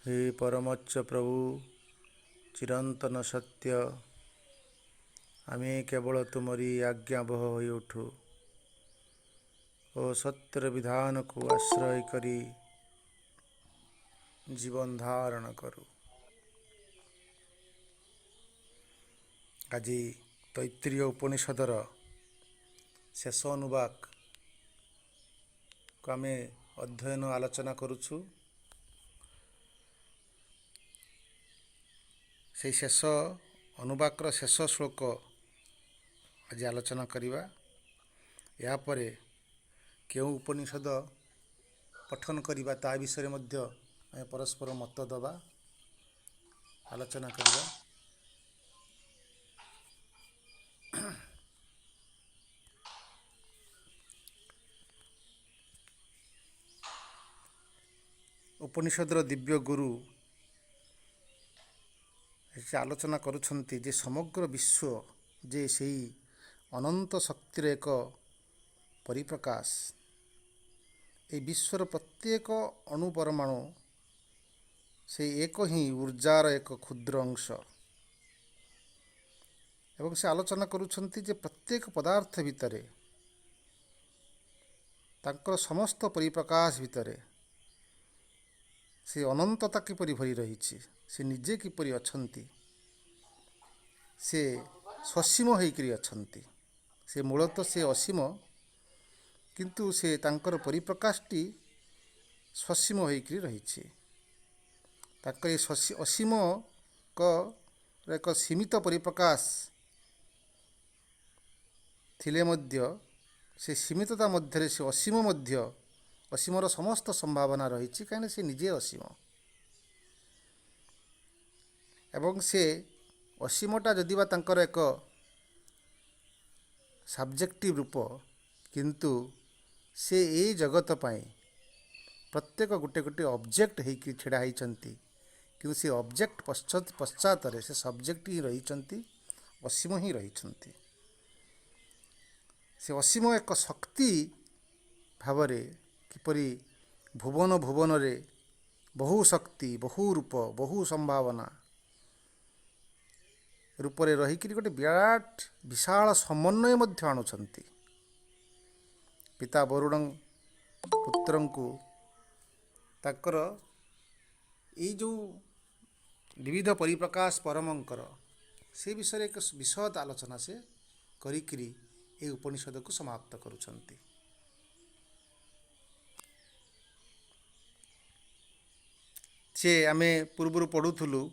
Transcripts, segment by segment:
हे परमोच्च प्रभु चिरंतन सत्य आमे केवल तुमरी आज्ञाबह हो उठू ओ सत्यर विधान को आश्रय करी जीवन धारण करू। आज तैत्तिरीय उपनिषदर शेष अनुवाक को आमे अध्ययन आलोचना करुछु। से शेष अनुवाकर शेष श्लोक आज आलोचना करिबा। यापर केउ उपनिषद पठन करिबा ता विषय मध्य आमे परस्पर मत दबा आलोचना करिबा। उपनिषदर दिव्य गुरु से आलोचना करुछंती जे समग्र विश्व जे सेई अनंत शक्तिर एक परिप्रकाश। ए विश्वर प्रत्येक अणुपरमाणु से एक ही ऊर्जार एक क्षुद्र अंश। एवं से आलोचना करुछंती जे प्रत्येक पदार्थ भितरे तांकर समस्त परिप्रकाश भितरे से अनंतता किपरि भरी रही, से निजे किपरि अछंती, से ससीम होइकरी अछंती। से मूलतः से असीम किंतु से तांकर परिप्रकाशटी ससीम होइकरी रही। तांकर ये असीम एक सीमित परिप्रकाश थिले मध्य से सीमितता मध्य से असीम मध्य असीमर समस्त संभावना रही, कहीं से निजे असीम। एवं से असीमटा जदिबा तांकर एक सब्जेक्टिव रूप किंतु से ए जगत पाई प्रत्येक गोटे गोटे ऑब्जेक्ट होकर छिड़ा होती, कि से ऑब्जेक्ट पश्चात से सब्जेक्ट ही रही, असीम ही रही। से असीम एक शक्ति भावरे किपरि भुवन भुवन रे बहु शक्ति बहु रूप बहु संभावना रूपरे रहीकि गोटे विराट विशाल समन्वय मध्य आणुछंती। पिता वरुण पुत्र को ताकर ये जो विविध परिप्रकाश परमंकर से विषय एक विशद आलोचना से करिकरी ए उपनिषद को समाप्त करुछंती। से आमे पूर्व पढ़ुथुलु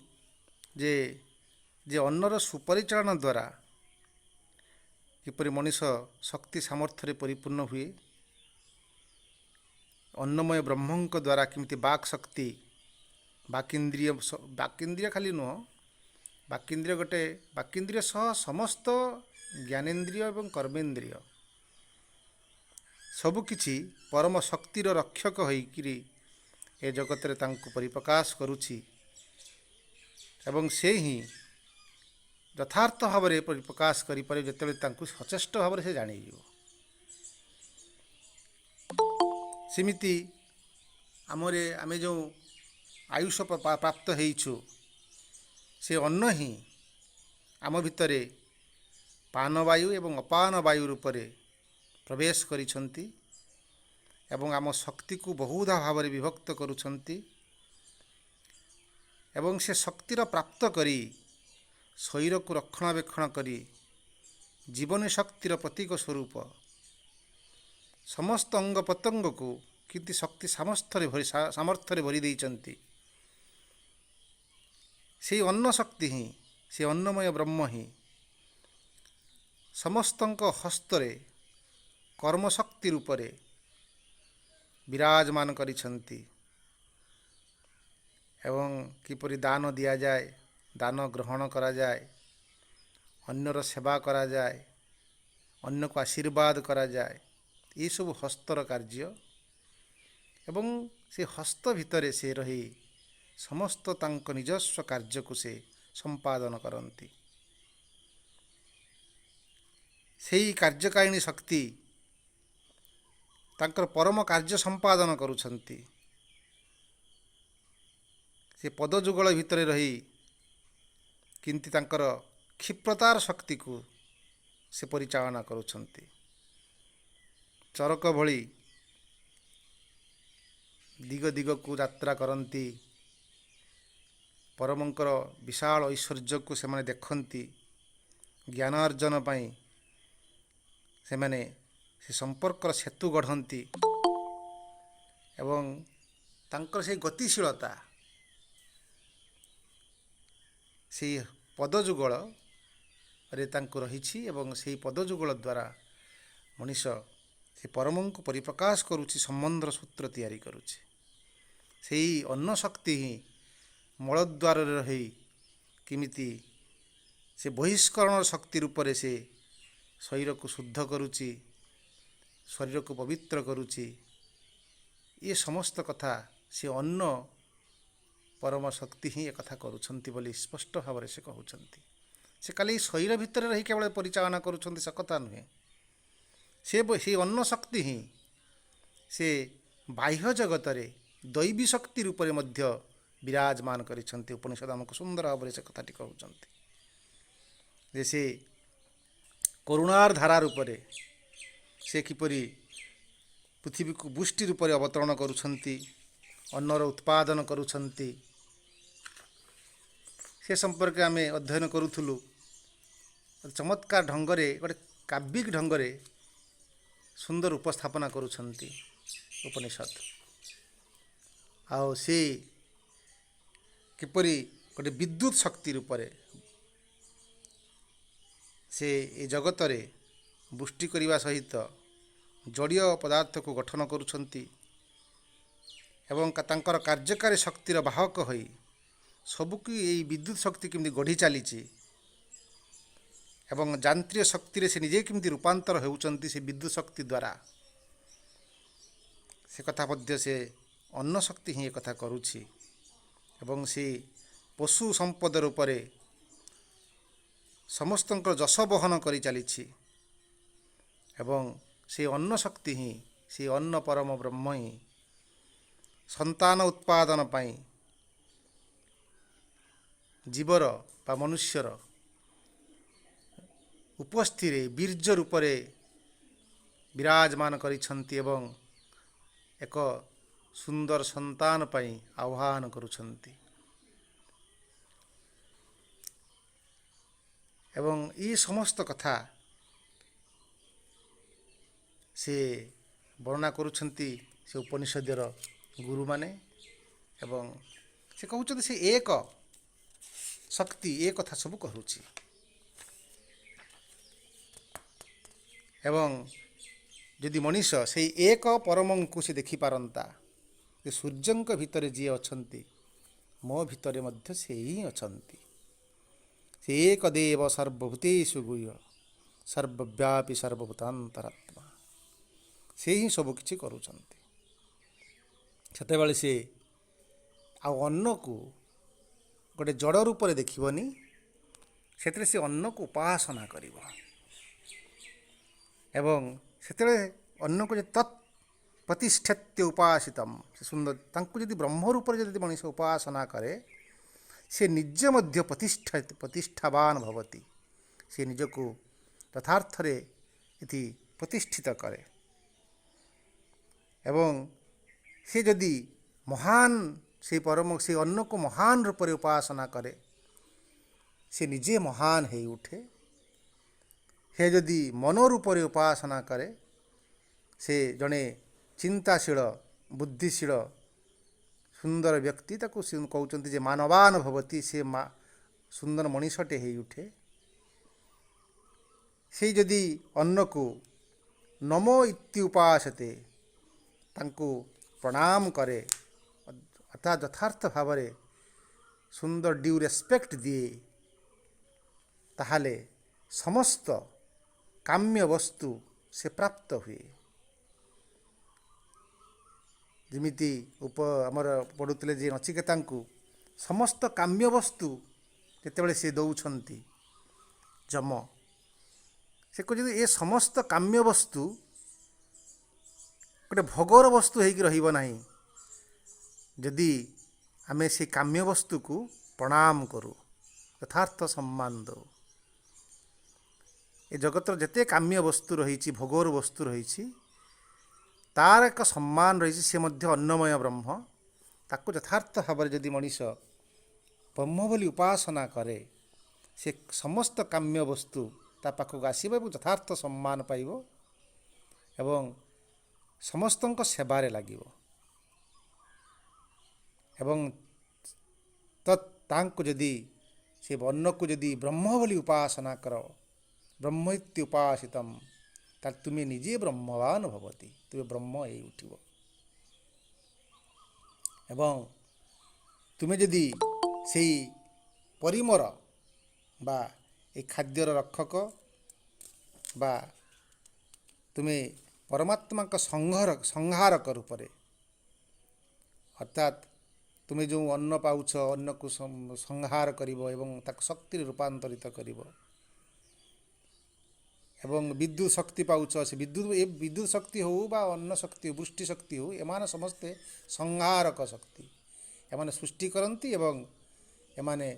जे जे अन्नर सुपरिचालन द्वारा किपरि मनीष शक्ति सामर्थ्य परिपूर्ण हुए, अन्नमय ब्रह्मंक द्वारा किमती बाक शक्ति बाकिंद्रिय खाली नुह, बाकिंद्रिय गोटे बाकिंद्रिय सह समस्त ज्ञानेन्द्रिय एवं कर्मेन्द्रिय सबुकिछि परम शक्तिर रक्षक होइकिरी ए जगत रे तांको परिप्रकाश करुछि। एवं से ही यथार्थ भाव में परिप्रकाश करें जिते सचेष्ट भाव से जान। सेमिति आमरे आमे जो आयुष प्राप्त होइछु से अन्न ही आम भितरे पानवायु एवं अपान वायु रूप में प्रवेश करिछंती एवं आम शक्ति को बहुधा भाव में विभक्त करुछंती। एवं से शक्तिर प्राप्त करी शरीर को रक्षणाबेक्षण करी जीवन शक्तिर प्रतीक स्वरूप समस्त अंग प्रत्यंग को किंतु शक्ति सामर्थ्य भरी देइचंती। से अन्न शक्ति ही से अन्नमय ब्रह्म ही समस्तंक हस्तरे कर्मशक्ति रूपरे विराजमान करिछंती। एवं किपरि दान दिया जाए, दान ग्रहण करा जाए, अन्यर सेवा करा जाए, अन्य को आशीर्वाद करा जाए, ये सब हस्तर कार्य। एवं से हस्त भितरे से रही समस्त तांक निजस्व कार्य को से संपादन करती। सेही कार्यकारिणी शक्ति तांकर परम कार्य संपादन करुछंती। ସେ ପଦଯୁଗଳ ଭିତରେ ରହି କେମିତି ତାଙ୍କର କ୍ଷିପ୍ରତାର ଶକ୍ତିକୁ ସେ ପରିଚାଳନା କରୁଛନ୍ତି। ଚରକ ଭଳି ଦିଗ ଦିଗକୁ ଯାତ୍ରା କରନ୍ତି। ପରମଙ୍କର ବିଶାଳ ଐଶ୍ୱର୍ଯ୍ୟକୁ ସେମାନେ ଦେଖନ୍ତି। ଜ୍ଞାନ ଅର୍ଜନ ପାଇଁ ସେମାନେ ସେ ସମ୍ପର୍କର ସେତୁ ଗଢ଼ନ୍ତି ଏବଂ ତାଙ୍କର ସେହି ଗତିଶୀଳତା ସେହି ପଦଯୁଗଳରେ ତାଙ୍କୁ ରହିଛି ଏବଂ ସେହି ପଦଯୁଗଳ ଦ୍ୱାରା ମଣିଷ ସେ ପରମଙ୍କୁ ପରିପ୍ରକାଶ କରୁଛି, ସମ୍ବନ୍ଧର ସୂତ୍ର ତିଆରି କରୁଛି। ସେହି ଅନ୍ନ ଶକ୍ତି ହିଁ ମଳଦ୍ୱାରରେ ରହି କେମିତି ସେ ବହିଷ୍କରଣର ଶକ୍ତି ରୂପରେ ସେ ଶରୀରକୁ ଶୁଦ୍ଧ କରୁଛି, ଶରୀରକୁ ପବିତ୍ର କରୁଛି। ଏ ସମସ୍ତ କଥା ସେ ଅନ୍ନ ପରମ ଶକ୍ତି ହିଁ ଏକଥା କରୁଛନ୍ତି ବୋଲି ସ୍ପଷ୍ଟ ଭାବରେ ସେ କହୁଛନ୍ତି। ସେ ଖାଲି ଶରୀର ଭିତରେ ରହି କେବଳ ପରିଚାଳନା କରୁଛନ୍ତି ସେ କଥା ନୁହେଁ। ସେ ଅନ୍ନ ଶକ୍ତି ହିଁ ସେ ବାହ୍ୟ ଜଗତରେ ଦୈବୀ ଶକ୍ତି ରୂପରେ ମଧ୍ୟ ବିରାଜମାନ କରିଛନ୍ତି। ଉପନିଷଦ ଆମକୁ ସୁନ୍ଦର ଭାବରେ ସେ କଥାଟି କହୁଛନ୍ତି ଯେ ସେ କରୁଣାର ଧାରା ରୂପରେ ସେ କିପରି ପୃଥିବୀକୁ ବୃଷ୍ଟି ରୂପରେ ଅବତରଣ କରୁଛନ୍ତି, ଅନ୍ନର ଉତ୍ପାଦନ କରୁଛନ୍ତି। ସେ ସମ୍ପର୍କେ ଆମେ ଅଧ୍ୟୟନ କରୁଥିଲୁ। ଚମତ୍କାର ଢଙ୍ଗରେ ଗୋଟେ କାବ୍ୟିକ ଢଙ୍ଗରେ ସୁନ୍ଦର ଉପସ୍ଥାପନା କରୁଛନ୍ତି ଉପନିଷଦ। ଆଉ ସେ କିପରି ଗୋଟେ ବିଦ୍ୟୁତ ଶକ୍ତି ରୂପରେ ସେ ଏ ଜଗତରେ ବୃଷ୍ଟି କରିବା ସହିତ ଜଳୀୟ ପଦାର୍ଥକୁ ଗଠନ କରୁଛନ୍ତି ଏବଂ ତାଙ୍କର କାର୍ଯ୍ୟକାରୀ ଶକ୍ତିର ବାହକ ହୋଇ ସବୁକୁ ଏଇ ବିଦ୍ୟୁତ ଶକ୍ତି କେମିତି ଗଢ଼ି ଚାଲିଛି ଏବଂ ଯାନ୍ତ୍ରିକ ଶକ୍ତିରେ ସେ ନିଜେ କେମିତି ରୂପାନ୍ତର ହେଉଛନ୍ତି ସେ ବିଦ୍ୟୁତ ଶକ୍ତି ଦ୍ୱାରା, ସେ କଥା ମଧ୍ୟ ସେ ଅନ୍ନ ଶକ୍ତି ହିଁ ଏକଥା କରୁଛି। ଏବଂ ସେ ପଶୁ ସମ୍ପଦ ରୂପରେ ସମସ୍ତଙ୍କର ଯଶ ବହନ କରି ଚାଲିଛି ଏବଂ ସେ ଅନ୍ନ ଶକ୍ତି ହିଁ ସେ ଅନ୍ନ ପରମ ବ୍ରହ୍ମ ହିଁ ସନ୍ତାନ ଉତ୍ପାଦନ ପାଇଁ ଜୀବର ବା ମନୁଷ୍ୟର ଉପସ୍ଥିରେ ବୀର୍ଯ୍ୟ ରୂପରେ ବିରାଜମାନ କରିଛନ୍ତି ଏବଂ ଏକ ସୁନ୍ଦର ସନ୍ତାନ ପାଇଁ ଆହ୍ୱାନ କରୁଛନ୍ତି। ଏବଂ ଏ ସମସ୍ତ କଥା ସେ ବର୍ଣ୍ଣନା କରୁଛନ୍ତି ସେ ଉପନିଷଦର ଗୁରୁମାନେ ଏବଂ ସେ କହୁଛନ୍ତି ସେ ଏକ ଶକ୍ତି ଏ କଥା ସବୁ କରୁଛି। ଏବଂ ଯଦି ମଣିଷ ସେଇ ଏକ ପରମଙ୍କୁ ସେ ଦେଖିପାରନ୍ତା ଯେ ସୂର୍ଯ୍ୟଙ୍କ ଭିତରେ ଯିଏ ଅଛନ୍ତି ମୋ ଭିତରେ ମଧ୍ୟ ସେ ହିଁ ଅଛନ୍ତି। ସେ ଏକ ଦେବ ସର୍ବଭୂତେଷୁ ଗୁହ୍ୟ ସର୍ବବ୍ୟାପୀ ସର୍ବଭୂତାନ୍ତରାତ୍ମା। ସେ ହିଁ ସବୁ କିଛି କରୁଛନ୍ତି। ସେତେବେଳେ ସେ ଆଉ ଅନ୍ନକୁ ଗୋଟେ ଜଡ଼ ରୂପରେ ଦେଖିବନି, ସେଥିରେ ସେ ଅନ୍ନକୁ ଉପାସନା କରିବ ଏବଂ ସେତେବେଳେ ଅନ୍ନକୁ ଯେ ତତ୍ ପ୍ରତିଷ୍ଠତ୍ୟ ଉପାସିତମ୍, ସେ ସୁନ୍ଦର ତାଙ୍କୁ ଯଦି ବ୍ରହ୍ମ ରୂପରେ ଯଦି ମଣିଷ ଉପାସନା କରେ ସେ ନିଜେ ମଧ୍ୟ ପ୍ରତିଷ୍ଠାବାନ ଭବତି। ସେ ନିଜକୁ ଯଥାର୍ଥରେ ଏଠି ପ୍ରତିଷ୍ଠିତ କରେ ଏବଂ ସେ ଯଦି ମହାନ ସେଇ ପରମ ସେଇ ଅନ୍ନକୁ ମହାନ ରୂପରେ ଉପାସନା କରେ ସେ ନିଜେ ମହାନ ହେଇ ଉଠେ। ସେ ଯଦି ମନ ରୂପରେ ଉପାସନା କରେ ସେ ଜଣେ ଚିନ୍ତାଶୀଳ ବୁଦ୍ଧିଶୀଳ ସୁନ୍ଦର ବ୍ୟକ୍ତି, ତାକୁ ସେ କହୁଛନ୍ତି ଯେ ମାନବାନ ଭବତି, ସେ ସୁନ୍ଦର ମଣିଷଟେ ହେଇ ଉଠେ। ସେଇ ଯଦି ଅନ୍ନକୁ ନମୋ ଇତି ଉପାସତେ ତାଙ୍କୁ ପ୍ରଣାମ କରେ ଅର୍ଥାତ୍ ଯଥାର୍ଥ ଭାବରେ ସୁନ୍ଦର ଡ୍ୟୁ ରେସ୍ପେକ୍ଟ ଦିଏ, ତାହେଲେ ସମସ୍ତ କାମ୍ୟ ବସ୍ତୁ ସେ ପ୍ରାପ୍ତ ହୁଏ। ଯେମିତି ଆମର ପଢ଼ୁଥିଲେ ଯେ ନଚିକେତାଙ୍କୁ ସମସ୍ତ କାମ୍ୟ ବସ୍ତୁ ଯେତେବେଳେ ସେ ଦେଉଛନ୍ତି ଯମ, ସେ କହୁଛନ୍ତି ଏ ସମସ୍ତ କାମ୍ୟ ବସ୍ତୁ ଗୋଟେ ଭୋଗର ବସ୍ତୁ ହେଇକି ରହିବ ନାହିଁ। ଯଦି आमे से काम्य वस्तु को प्रणाम करू, यथार्थ सम्मान दो। ए जगतर जेते काम्य वस्तु रही, भोगर वस्तु रही, तार एक सम्मान रही, सी मध्य अन्नमय ब्रह्म। ताको यथार्थ भाव जदि मनीष ब्रह्म बोली उपासना करे, से समस्त काम्य वस्तु ता पाखक आसब, यथार्थ सम्मान पाइब एवं समस्तଙ୍କ सेवारे लागिब। एवं तांको जदि से अन्न को जदि ब्रह्म बोली उपासना कर, ब्रह्मैत्य उपासितम, तार तुम्हें निजे ब्रह्मवान भवती, तुम्हें ब्रह्म हो उठिब। एवं तुम्हें जदि से परिमर बा ए खाद्यर रक्षक बा तुम्हें परमात्मा का संहारक रूप से, अर्थात तुम्हें जो अन्न पाउछ, अन्न को संहार करिवो एवं ताक शक्ति रूपांतरित करिवो। एवं विद्युत शक्ति पाउछ, से विद्युत शक्ति हो बा अन्न शक्ति हो, वृष्टि शक्ति हो, एमाने समस्ते संहारक शक्ति। एमाने सृष्टि करती एवं एमाने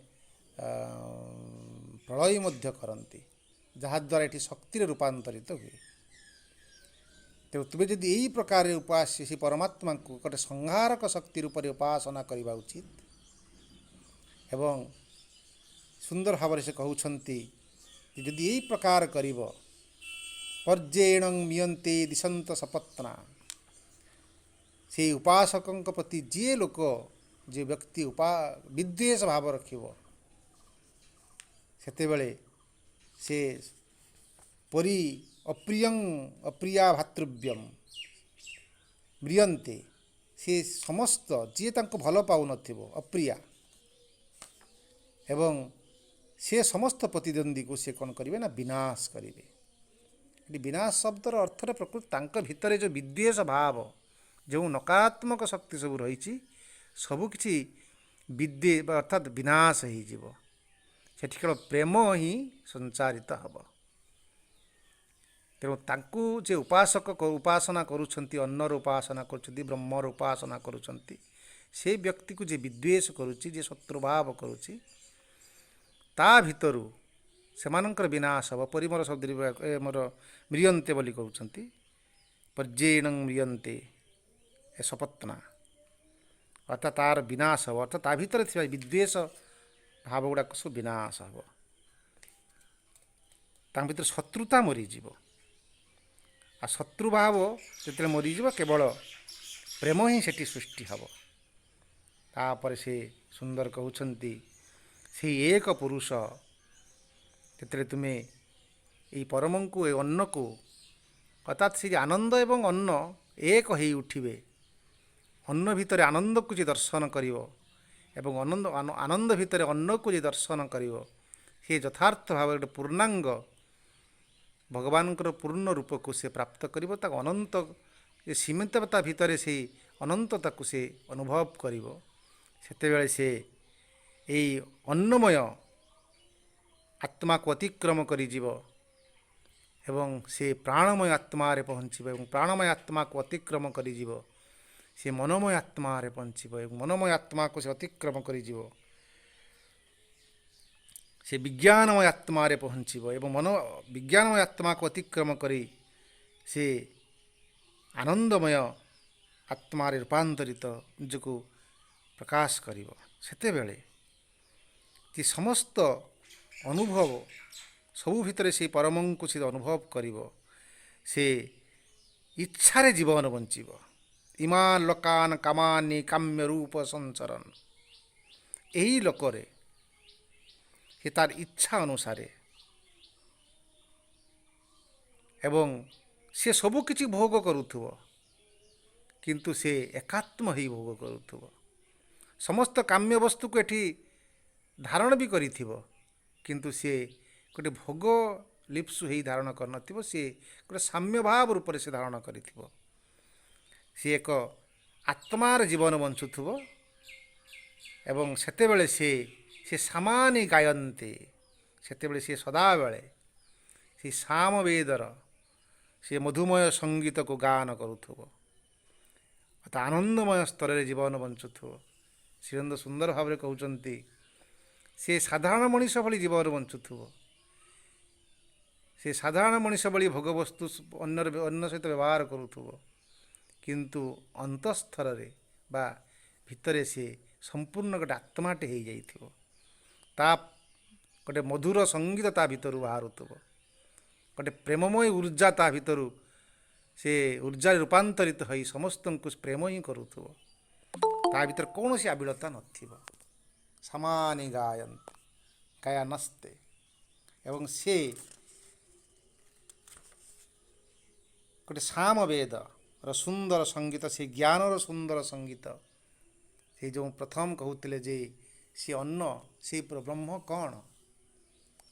प्रलय मध्य करती, जहाद्वारा ये शक्ति रूपांतरित हुए। तेणु तुम्हें जदि यही प्रकार उपास्य से परमात्मा को गोटे संहारक शक्ति रूप से उपासना करवा उचित। एवं सुंदर भाव से कहते जदि यही प्रकार करिब, पर्जेण मियंते दिशंत सपत्ना, से उपासकों प्रति जे लोक जे व्यक्ति विद्वेष भाव रखिब, सेते बेले से परी अप्रिया भातृव्यम म्रियंते, से समस्त जी तांको भल पाउ नथिबो अप्रिया, एवं से समस्त प्रतिद्वंदी को से कौन करेंगे ना विनाश करेंगे। विनाश शब्दर अर्थ प्रकृति तांको भितर जो विद्वेष भाव, जो नकारात्मक शक्ति सब रही, सबकि विद्वे अर्थात विनाश हो, सेठी केवल प्रेम ही संचारित हम। तेणु तांकु जे उपासक उपासना करुछंती, अन्नर उपासना करुछंती, ब्रह्मर उपासना करुछंती, से व्यक्ति को जे विद्वेष करुछि, जे शत्रुभाव करुछि, ता भितरु सेमानंकर विनाश हम। परिमर शब्द मोर म्रियंते बोली कहउछंती, पर्जेण म्रियंते ए सपत्ना, अर्थात तार विनाश हम। अर्थात ता भितर थिबा विद्वेष भाव गुड़ाक सब विनाश हम, तां भितर शत्रुता मरीजिव। आ शत्रुभाव जो मरीज केवल प्रेम ही सेठी सृष्टि हम। तापर से सुंदर कहते से एक पुरुष जिते तुम्हें यही परम को ए अन्न को, अर्थात से आनंद एवं अन्न एक हो उठिबे, अन्न भितर आनंद को जे दर्शन करिवो एवं आनंद भितर अन्न को जे दर्शन करिवो, से यथार्थ भाव गोटे पूर्णांग भगवान पूर्ण रूप को से प्राप्त करिवो। ताक अनंत सीमितता भितर से अनंतता को से अनुभव करिवो। सेतेबेले से यही अन्नमय आत्मा को अतिक्रम करि जीवो एवं से प्राणमय आत्मा रे पहुँचीब, एवं प्राणमय आत्मा को अतिक्रम करि जीवो से मनोमय आत्मा रे पहुँचीब, एवं मनोमय आत्मा को से अतिक्रम करि जीवो से विज्ञानमय आत्मा रे पहुँचीब, एवं मनो विज्ञानमय आत्मा को अतिक्रम करी से आनंदमय आत्मा रे रूपांतरित निजको प्रकाश करिब। सेतेबेले कि समस्त अनुभव सबु भितर से परम को से अनुभव करिब, से इच्छा रे जीवन बंचिब। इमान लोकान कामानि काम्य रूप संचरण, यही लोकरे कि तार इच्छा अनुसारे एवं से सबु किछि भोग करुथुव, किंतु से एकात्म ही भोग करुथुव। समस्त काम्य वस्तु को एठी धारण भी करिथिव, किंतु से गोटे भोग लिप्सु ही धारण करनथिव, से गोटे साम्य भाव रूप से धारण करिथिव। से एक आत्मार जीवन बंचुथुव एवं सेतेबेले से सामानि गायन्ते, सेतेबेले से सदाबेले से सामवेदर से मधुमय संगीत को गान करुथुव, अर्थात आनंदमय स्तर रे जीवन बंचुथुव। ଶ୍ରୀଅରବିନ୍ଦ ସୁନ୍ଦର ଭାବରେ କହୁଛନ୍ତି ସେ ସାଧାରଣ ମଣିଷ ଭଳି ଜୀବନ ବଞ୍ଚୁଥିବ, ସେ ସାଧାରଣ ମଣିଷ ଭଳି ଭୋଗବସ୍ତୁ ଅନ୍ୟ ସହିତ ବ୍ୟବହାର କରୁଥିବ, କିନ୍ତୁ ଅନ୍ତଃସ୍ତରରେ ବା ଭିତରେ ସେ ସମ୍ପୂର୍ଣ୍ଣ ଗୋଟେ ଆତ୍ମାଟେ ହେଇଯାଇଥିବ। ତା ଗୋଟେ ମଧୁର ସଙ୍ଗୀତ ତା ଭିତରୁ ବାହାରୁଥିବ, ଗୋଟେ ପ୍ରେମମୟ ଉର୍ଜା ତା ଭିତରୁ, ସେ ଉର୍ଜାରେ ରୂପାନ୍ତରିତ ହୋଇ ସମସ୍ତଙ୍କୁ ପ୍ରେମ ହିଁ କରୁଥିବ। ତା ଭିତରେ କୌଣସି ଆବିଳତା ନଥିବ। ସମାନି ଗାୟନ୍ତି ଗାୟା ନସ୍ତେ। ଏବଂ ସେ ଗୋଟେ ସାମବେଦର ସୁନ୍ଦର ସଙ୍ଗୀତ, ସେ ଜ୍ଞାନର ସୁନ୍ଦର ସଙ୍ଗୀତ। ସେ ଯେଉଁ ପ୍ରଥମ କହୁଥିଲେ ଯେ ସେ ଅନ୍ନ, ସେ ବ୍ରହ୍ମ କ'ଣ?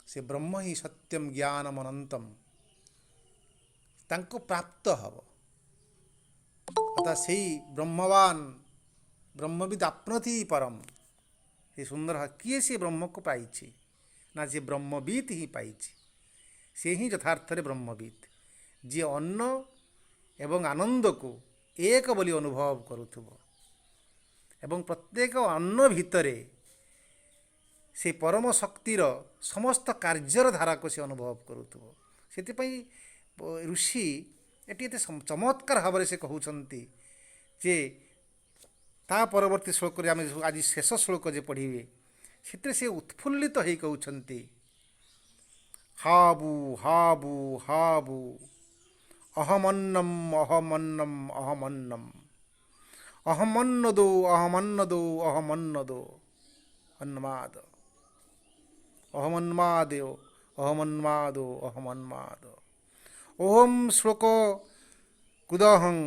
ସେ ବ୍ରହ୍ମ ହିଁ ସତ୍ୟମ୍ ଜ୍ଞାନମ୍ ଅନନ୍ତମ୍। ତାଙ୍କୁ ପ୍ରାପ୍ତ ହେବ, ଅର୍ଥାତ୍ ସେଇ ବ୍ରହ୍ମବାନ ବ୍ରହ୍ମବିଦ୍ ଆପ୍ନୋତି ପରମ୍। ସେ ସୁନ୍ଦର କିଏ ସେ ବ୍ରହ୍ମକୁ ପାଇଛି ନା ସେ ବ୍ରହ୍ମବିତ୍ ହିଁ ପାଇଛି। ସେ ହିଁ ଯଥାର୍ଥରେ ବ୍ରହ୍ମବିତ୍, ଯିଏ ଅନ୍ନ ଏବଂ ଆନନ୍ଦକୁ ଏକ ବୋଲି ଅନୁଭବ କରୁଥିବ ଏବଂ ପ୍ରତ୍ୟେକ ଅନ୍ନ ଭିତରେ ସେ ପରମ ଶକ୍ତିର ସମସ୍ତ କାର୍ଯ୍ୟର ଧାରାକୁ ସେ ଅନୁଭବ କରୁଥିବ। ସେଥିପାଇଁ ଋଷି ଏଠି ଏତେ ଚମତ୍କାର ଭାବରେ ସେ କହୁଛନ୍ତି ଯେ ତା ପରବର୍ତ୍ତୀ ଶ୍ଲୋକରେ ଆମେ ଆଜି ଶେଷ ଶ୍ଲୋକ ଯେ ପଢ଼ିବେ, ସେଥିରେ ସେ ଉତ୍ଫୁଲ୍ଲିତ ହେଇ କହୁଛନ୍ତି ହାବୁ ହାବୁ ହାବୁ ଅହମନ୍ନମ୍ ଅହମନ୍ନମ୍ ଅହମନ୍ନମ୍ ଅହମନ୍ନଦୋ ଅହମନ୍ନଦୋ ଅହମନ୍ନଦୋ ଅନ୍ମାଦ ଅହମନ୍ମାଦዮ ଅହମନ୍ମାଦୋ ଅହମନ୍ମାଦ। ଓହಂ ଶ୍ଲୋକ କୁଦହଂ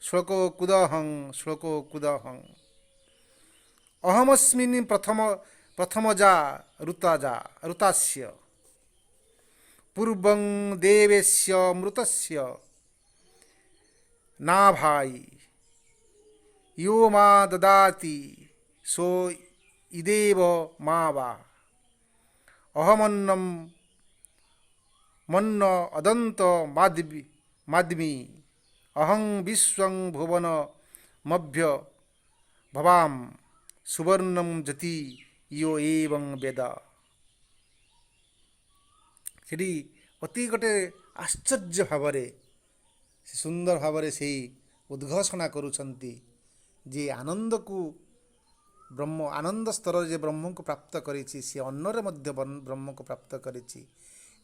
ଶ୍ଲୋକ କୁଦହଂ ଶ୍ଲୋକ କୁଦହଂ ଅହମସ୍ମିନ୍ ପ୍ରଥମଜା ଋତାସ୍ୟ ପୂର୍ବଂ ଦେବେଶ୍ୟ ମୃତସ୍ୟ ନାଭାଇ ୟୋ ମା ଦଦାତି ସୋ ଇଦେବ ମା ବା ଅହମନ୍ନମ୍ ମନ୍ନ ଅଦନ୍ତ ମାଦ୍ମି ଅହଂ ବିଶ୍ୱଂ ଭୁବନ ମଭ୍ୟ ଭବାମ୍ ସୁବର୍ଣ୍ଣଂ ଜ୍ୟୋତି ୟୋ ଏବଂ ବେଦ। ସେଠି ଅତି ଗୋଟେ ଆଶ୍ଚର୍ଯ୍ୟ ଭାବରେ ସେ ସୁନ୍ଦର ଭାବରେ ସେଇ ଉଦ୍ଘୋଷଣା କରୁଛନ୍ତି ଯେ ଆନନ୍ଦକୁ ବ୍ରହ୍ମ, ଆନନ୍ଦ ସ୍ତରରେ ଯେ ବ୍ରହ୍ମକୁ ପ୍ରାପ୍ତ କରିଛି, ସେ ଅନ୍ନରେ ମଧ୍ୟ ବ୍ରହ୍ମକୁ ପ୍ରାପ୍ତ କରିଛି।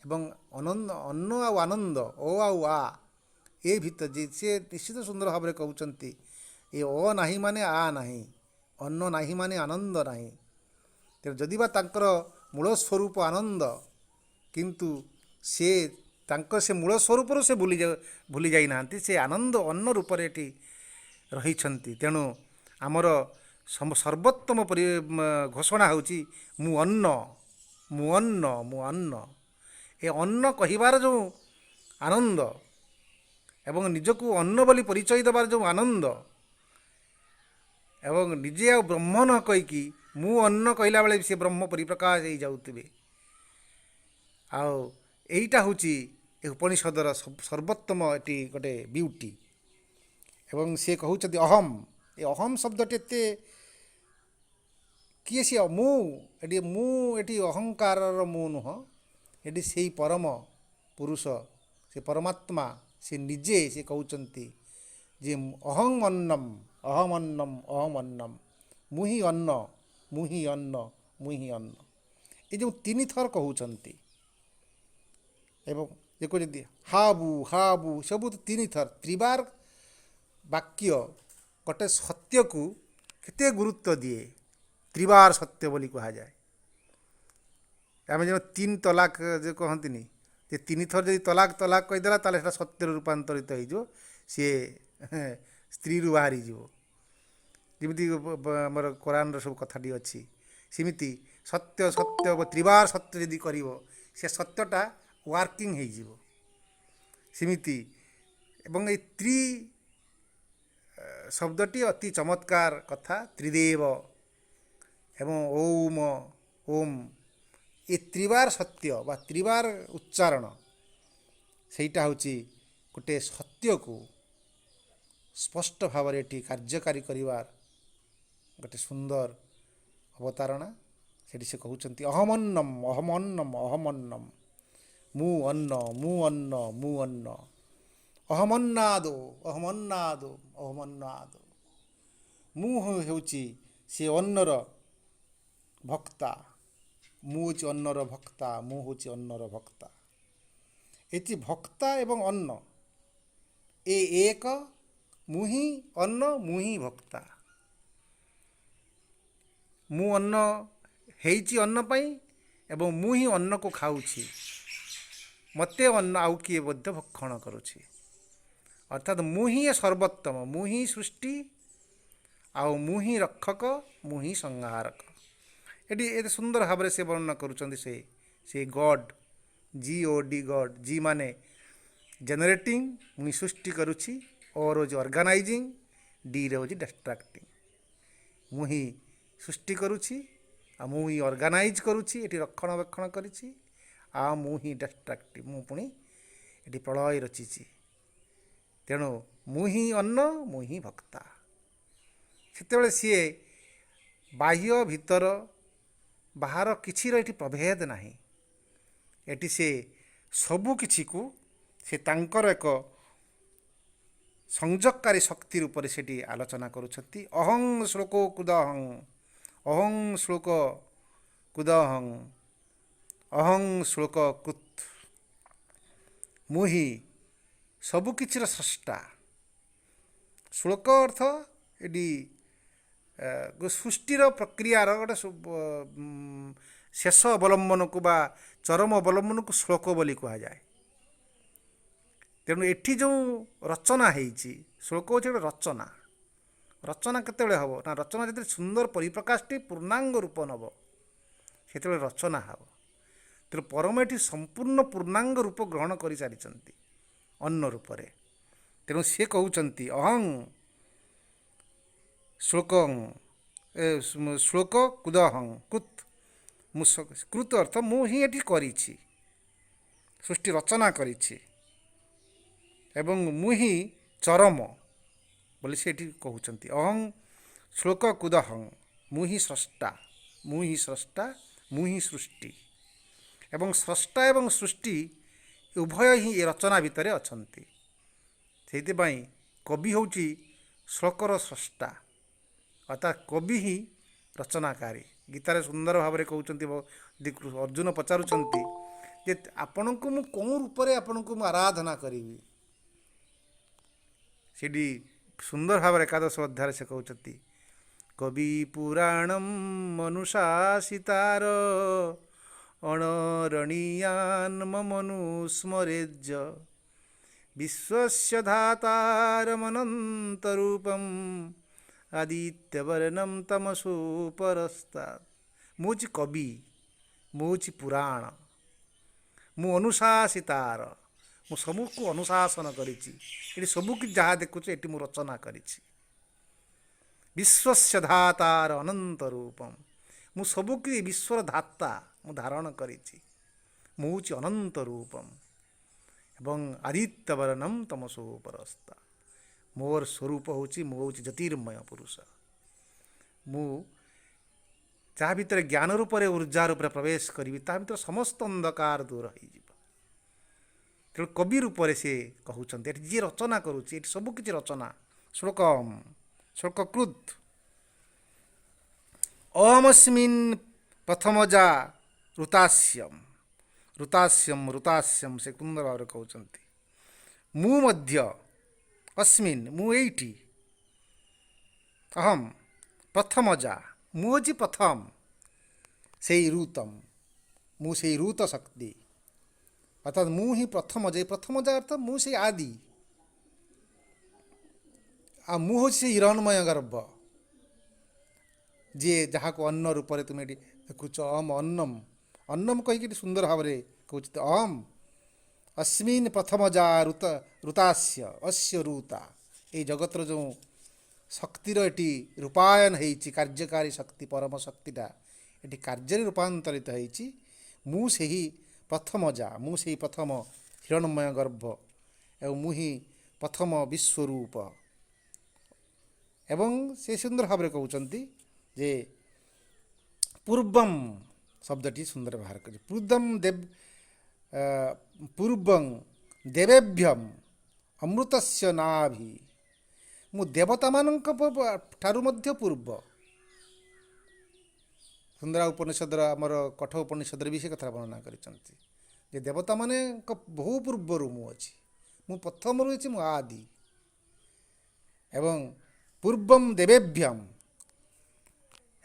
ଏବଂ ଅନ୍ନ ଆଉ ଆନନ୍ଦ, ଓ ଆଉ ଆ, ଏ ଭିତରେ ଯେ ସେ ନିଶ୍ଚିତ ସୁନ୍ଦର ଭାବରେ କହୁଛନ୍ତି ଏ ଅ ନାହିଁ ମାନେ ଆ ନାହିଁ, ଅନ୍ନ ନାହିଁ ମାନେ ଆନନ୍ଦ ନାହିଁ। ତେଣୁ ଯଦିବା ତାଙ୍କର ମୂଳ ସ୍ୱରୂପ ଆନନ୍ଦ, କିନ୍ତୁ ସେ ତାଙ୍କର ସେ ମୂଳ ସ୍ୱରୂପରୁ ସେ ଭୁଲି ଯାଇନାହାନ୍ତି, ସେ ଆନନ୍ଦ ଅନ୍ନ ରୂପରେ ଏଠି ରହିଛନ୍ତି। ତେଣୁ ଆମର ସର୍ବୋତ୍ତମ ଘୋଷଣା ହେଉଛି ମୁଁ ଅନ୍ନ, ମୁଁ ଅନ୍ନ, ମୁଁ ଅନ୍ନ। ଏ ଅନ୍ନ କହିବାର ଯେଉଁ ଆନନ୍ଦ ଏବଂ ନିଜକୁ ଅନ୍ନ ବୋଲି ପରିଚୟ ଦେବାର ଯେଉଁ ଆନନ୍ଦ, ଏବଂ ନିଜେ ଆଉ ବ୍ରହ୍ମ ନ କହିକି ମୁଁ ଅନ୍ନ କହିଲା ବେଳେ ସେ ବ୍ରହ୍ମ ପରିପ୍ରକାଶ ହେଇଯାଉଥିବେ। ଆଉ ଏଇଟା ହେଉଛି ଏ ଉପନିଷଦର ସର୍ବୋତ୍ତମ ଏଠି ଗୋଟେ ବିୟୁଟି। ଏବଂ ସେ କହୁଛନ୍ତି ଅହମ୍, ଏ ଅହମ୍ ଶବ୍ଦଟି ଏତେ କିଏ ସିଏ ମୁଁ, ଏଠି ଅହଙ୍କାରର ମୁଁ ନୁହଁ, ଏଠି ସେଇ ପରମ ପୁରୁଷ, ସେ ପରମାତ୍ମା, ସେ ନିଜେ ସେ କହୁଛନ୍ତି ଯେ ଅହଂ ଅନ୍ନମ୍ ଅହମ ଅନ୍ନମ୍ ଅହମ ଅନ୍ନମ୍, ମୁଁ ହିଁ ଅନ୍ନ, ମୁଁ ହିଁ ଅନ୍ନ, ମୁଁ ହିଁ ଅନ୍ନ। ଏ ଯେଉଁ ତିନିଥର କହୁଛନ୍ତି ଏବଂ ଯେ କହୁଛନ୍ତି ହାବୁ ହାବୁ, ସବୁ ତିନିଥର ତ୍ରିବାର ବାକ୍ୟ ଗୋଟେ ସତ୍ୟକୁ କେତେ ଗୁରୁତ୍ୱ ଦିଏ, ତ୍ରିବାର ସତ୍ୟ ବୋଲି କୁହାଯାଏ। ଆମେ ଯେଉଁ ତିନି ତଲାକ ଯେ କହନ୍ତିନି, ଯେ ତିନିଥର ଯଦି ତଲାକ ତଲାକ କହିଦେଲା ତାହେଲେ ସେଟା ସତ୍ୟରେ ରୂପାନ୍ତରିତ ହେଇଯିବ, ସିଏ ସ୍ତ୍ରୀରୁ ବାହାରିଯିବ। ଯେମିତି ଆମର କୋରାନର ସବୁ କଥାଟି ଅଛି, ସେମିତି ସତ୍ୟ ସତ୍ୟ ତ୍ରିବାର ସତ୍ୟ ଯଦି କରିବ ସେ ସତ୍ୟଟା ୱାର୍କିଂ ହେଇଯିବ ସେମିତି। ଏବଂ ଏଇ ଶବ୍ଦଟି ଅତି ଚମତ୍କାର କଥା। ତ୍ରିଦେବ ଏବଂ ଓମ୍ ଓମ୍, ଏ ତ୍ରିବାର ସତ୍ୟ ବା ତ୍ରିବାର ଉଚ୍ଚାରଣ, ସେଇଟା ହେଉଛି ଗୋଟେ ସତ୍ୟକୁ ସ୍ପଷ୍ଟ ଭାବରେ ଏଠି କାର୍ଯ୍ୟକାରୀ କରିବାର ଗୋଟେ ସୁନ୍ଦର ଅବତାରଣା। ସେଠି ସେ କହୁଛନ୍ତି ଅହମନ୍ନମ ଅହମନ୍ନମ ଅହମନ୍ନମ, ମୁଁ ଅନ୍ନ ମୁଁ ଅନ୍ନ ମୁଁ ଅନ୍ନ, ଅହମନ୍ନାଦୋ ଅହମନ୍ନାଦୋ ଅହମନ୍ନାଦୋ। ମୁଁ ହେଉଛି ସେ ଅନ୍ନର ଭକ୍ତା, ମୁଁ ହେଉଛି ଅନ୍ନର ଭକ୍ତା, ମୁଁ ହେଉଛି ଅନ୍ନର ଭକ୍ତା। ଏଠି ଭକ୍ତା ଏବଂ ଅନ୍ନ ଏ ଏକ, ମୁଁ ହିଁ ଅନ୍ନ ମୁଁ ହିଁ ଭକ୍ତା। ମୁଁ ଅନ୍ନ ହେଇଛି ଅନ୍ନ ପାଇଁ ଏବଂ ମୁଁ ହିଁ ଅନ୍ନକୁ ଖାଉଛି, ମୋତେ ଅନ୍ନ ଆଉ କିଏ ମଧ୍ୟ ଭକ୍ଷଣ କରୁଛି। ଅର୍ଥାତ୍ ମୁଁ ହିଁ ସର୍ବୋତ୍ତମ, ମୁଁ ହିଁ ସୃଷ୍ଟି, ଆଉ ମୁଁ ହିଁ ରକ୍ଷକ, ମୁଁ ହିଁ ସଂହାରକ। ଏଠି ଏତେ ସୁନ୍ଦର ଭାବରେ ସେ ବର୍ଣ୍ଣନା କରୁଛନ୍ତି ସେ ଗଡ୍, GOD ଗଡ୍। ଜି ମାନେ ଜେନେରେଟିଂ, ମୁଁ ସୃଷ୍ଟି କରୁଛି, ଓର ହେଉଛି ଅର୍ଗାନାଇଜିଂ, ଡିରେ ହେଉଛି ଡିଷ୍ଟ୍ରାକ୍ଟିଂ। ମୁଁ ହିଁ ସୃଷ୍ଟି କରୁଛି, ଆଉ ମୁଁ ହିଁ ଅର୍ଗାନାଇଜ୍ କରୁଛି, ଏଠି ରକ୍ଷଣାବେକ୍ଷଣ କରିଛି, ଆଉ ମୁଁ ହିଁ ଡିଷ୍ଟ୍ରାକ୍ଟିଂ, ମୁଁ ପୁଣି ଏଠି ପ୍ରଳୟ ରଚିଛି। ତେଣୁ ମୁଁ ହିଁ ଅନ୍ନ ମୁଁ ହିଁ ଭକ୍ତା। ସେତେବେଳେ ସିଏ ବାହ୍ୟ ଭିତର ବାହାର କିଛିର ଏଠି ପ୍ରଭେଦ ନାହିଁ। ଏଠି ସେ ସବୁ କିଛିକୁ ସେ ତାଙ୍କର ଏକ ସଂଯୋଗକାରୀ ଶକ୍ତି ରୂପରେ ସେଠି ଆଲୋଚନା କରୁଛନ୍ତି। ଅହଂ ଶ୍ଲୋକ କୁଦହଂ, ଅହଂ ଶ୍ଲୋକ କୁଦହଂ, ଅହଂ ଶ୍ଲୋକ କୃତ୍। ମୁଁ ହିଁ ସବୁକିଛିର ସ୍ରଷ୍ଟା। ଶ୍ଲୋକ ଅର୍ଥ ଏଠି ସୃଷ୍ଟିର ପ୍ରକ୍ରିୟାର ଗୋଟେ ଶେଷ ଅବଲମ୍ବନକୁ ବା ଚରମ ଅବଲମ୍ବନକୁ ଶ୍ଲୋକ ବୋଲି କୁହାଯାଏ। ତେଣୁ ଏଠି ଯେଉଁ ରଚନା ହେଇଛି, ଶ୍ଲୋକ ହେଉଛି ଗୋଟେ ରଚନା। ରଚନା କେତେବେଳେ ହେବ ନା, ରଚନା ଯେତେବେଳେ ସୁନ୍ଦର ପରିପ୍ରକାଶଟି ପୂର୍ଣ୍ଣାଙ୍ଗ ରୂପ ନେବ, ସେତେବେଳେ ରଚନା ହେବ। ତେଣୁ ପରମ ଏଠି ସମ୍ପୂର୍ଣ୍ଣ ପୂର୍ଣ୍ଣାଙ୍ଗ ରୂପ ଗ୍ରହଣ କରିସାରିଛନ୍ତି ଅନ୍ନ ରୂପରେ। ତେଣୁ ସେ କହୁଛନ୍ତି ଅହଂ ଶ୍ଲୋକଂ ଶ୍ଲୋକ କୁଦହଂ କୃତ୍। ମୁଁ କୃତ ଅର୍ଥ ମୁଁ ହିଁ ଏଠି କରିଛି, ସୃଷ୍ଟି ରଚନା କରିଛି, ଏବଂ ମୁଁ ହିଁ ଚରମ ବୋଲି ସେ ଏଠି କହୁଛନ୍ତି। ଅହଂ ଶ୍ଲୋକ କୁଦହଂ, ମୁଁ ହିଁ ସ୍ରଷ୍ଟା, ମୁଁ ହିଁ ସ୍ରଷ୍ଟା, ମୁଁ ହିଁ ସୃଷ୍ଟି। ଏବଂ ସ୍ରଷ୍ଟା ଏବଂ ସୃଷ୍ଟି ଉଭୟ ହିଁ ଏ ରଚନା ଭିତରେ ଅଛନ୍ତି। ସେଇଥିପାଇଁ କବି ହେଉଛି ଶ୍ଲୋକର ସ୍ରଷ୍ଟା, ଅର୍ଥାତ୍ କବି ହିଁ ରଚନାକାରୀ। ଗୀତାରେ ସୁନ୍ଦର ଭାବରେ କହୁଛନ୍ତି, ଅର୍ଜୁନ ପଚାରୁଛନ୍ତି ଯେ ଆପଣଙ୍କୁ ମୁଁ କେଉଁ ରୂପରେ ଆପଣଙ୍କୁ ମୁଁ ଆରାଧନା କରିବି। ସେଠି ସୁନ୍ଦର ଭାବରେ ଏକାଦଶ ଅଧ୍ୟାୟରେ ସେ କହୁଛନ୍ତି କବି ପୁରାଣମ୍ ମନୁଶାସିତାର ଅଣରଣୀୟାନ୍ ମମନୁସ୍ମରେଜ ବିଶ୍ୱସ୍ୟ ଧାତାରମନନ୍ତ ରୂପମ୍ ଆଦିତ୍ୟବର୍ଣ୍ଣମ୍ ତମସୁ ପରସ୍ତାତ୍। ମୁଁ ହେଉଛି କବି, ମୁଁ ହେଉଛି ପୁରାଣ, ମୁଁ ଅନୁଶାସିତାର, ମୁଁ ସବୁକୁ ଅନୁଶାସନ କରିଛି। ଏଠି ସବୁକି ଯାହା ଦେଖୁଛି ଏଠି ମୁଁ ରଚନା କରିଛି। ବିଶ୍ୱସ୍ୟ ଧାତାର ଅନନ୍ତ ରୂପମ୍, ମୁଁ ସବୁକି ବିଶ୍ୱର ଧାତା ମୁଁ ଧାରଣ କରିଛି। ମୁଁ ହେଉଛି ଅନନ୍ତ ରୂପମ୍ ଏବଂ ଆଦିତ୍ୟବର୍ଣ୍ଣମ୍ ତମସୁ ପରସ୍ତାତ୍। ମୋର ସ୍ୱରୂପ ହେଉଛି, ମୁଁ ହେଉଛି ଜ୍ୟୋତିର୍ମୟ ପୁରୁଷ। ମୁଁ ଯାହା ଭିତରେ ଜ୍ଞାନ ରୂପରେ ଉର୍ଜା ରୂପରେ ପ୍ରବେଶ କରିବି, ତାହା ଭିତରେ ସମସ୍ତ ଅନ୍ଧକାର ଦୂର ହୋଇଯିବ। ତେଣୁ କବି ରୂପରେ ସେ କହୁଛନ୍ତି। ଏଠି ଯିଏ ରଚନା କରୁଛି, ଏଠି ସବୁକିଛି ରଚନା। ଶ୍ଲୋକମ୍ ଶ୍ଲୋକକୃତ୍ ଅହମସ୍ମିନ୍ ପ୍ରଥମଜା ଋତାସ୍ୟମ୍, ଋତାସ୍ୟମ୍ ଋତାସ୍ୟମ୍ ସେ ସୁନ୍ଦର ଭାବରେ କହୁଛନ୍ତି। ମୁଁ ମଧ୍ୟ ଅସ୍ମିନ୍, ମୁଁ ଏଇଠି, ଅହମ୍ ପ୍ରଥମଜା, ମୁଁ ହେଉଛି ପ୍ରଥମ, ସେଇ ଋତମ୍, ମୁଁ ସେଇ ଋତ ଶକ୍ତି, ଅର୍ଥାତ୍ ମୁଁ ହିଁ ପ୍ରଥମ। ଯେ ପ୍ରଥମ ଯା ଅର୍ଥ ମୁଁ ସେଇ ଆଦି, ଆଉ ମୁଁ ହେଉଛି ସେଇ ହିରଣ୍ମୟ ଗର୍ଭ, ଯିଏ ଯାହାକୁ ଅନ୍ନ ରୂପରେ ତୁମେ ଏଠି ଦେଖୁଛ। ଅହମ୍ ଅନ୍ନମ୍, ଅନ୍ନମ୍ କହିକି ଏଠି ସୁନ୍ଦର ଭାବରେ କହୁଛି ଅହମ୍ ଅସ୍ମିନ୍ ପ୍ରଥମଜା ଋତାସ୍ୟ ଅସ୍ୟ ଋତା। ଏଇ ଜଗତର ଯେଉଁ ଶକ୍ତିର ଏଠି ରୂପାୟନ ହେଇଛି, କାର୍ଯ୍ୟକାରୀ ଶକ୍ତି ପରମ ଶକ୍ତିଟା ଏଠି କାର୍ଯ୍ୟରେ ରୂପାନ୍ତରିତ ହେଇଛି। ମୁଁ ସେହି ପ୍ରଥମଜା, ମୁଁ ସେହି ପ୍ରଥମ ହିରଣ୍ମୟ ଗର୍ଭ, ଏବଂ ମୁଁ ହିଁ ପ୍ରଥମ ବିଶ୍ୱରୂପ। ଏବଂ ସେ ସୁନ୍ଦର ଭାବରେ କହୁଛନ୍ତି ଯେ ପୂର୍ବଂ ଶବ୍ଦଟି ସୁନ୍ଦର ବାହାର କରି ପୂର୍ବଂ ଦେବେଭ୍ୟମ୍ ଅମୃତସ୍ୟ ନାଭି, ମୁଁ ଦେବତାମାନଙ୍କ ଠାରୁ ମଧ୍ୟ ପୂର୍ବ। ସୁନ୍ଦରା ଉପନିଷଦର ଆମର କଠ ଉପନିଷଦରେ ବି ସେ କଥା ବର୍ଣ୍ଣନା କରିଛନ୍ତି ଯେ ଦେବତାମାନଙ୍କ ବହୁ ପୂର୍ବରୁ ମୁଁ ଅଛି, ମୁଁ ପ୍ରଥମରୁ ଅଛି, ମୁଁ ଆଦି। ଏବଂ ପୂର୍ବଂ ଦେବେଭ୍ୟମ୍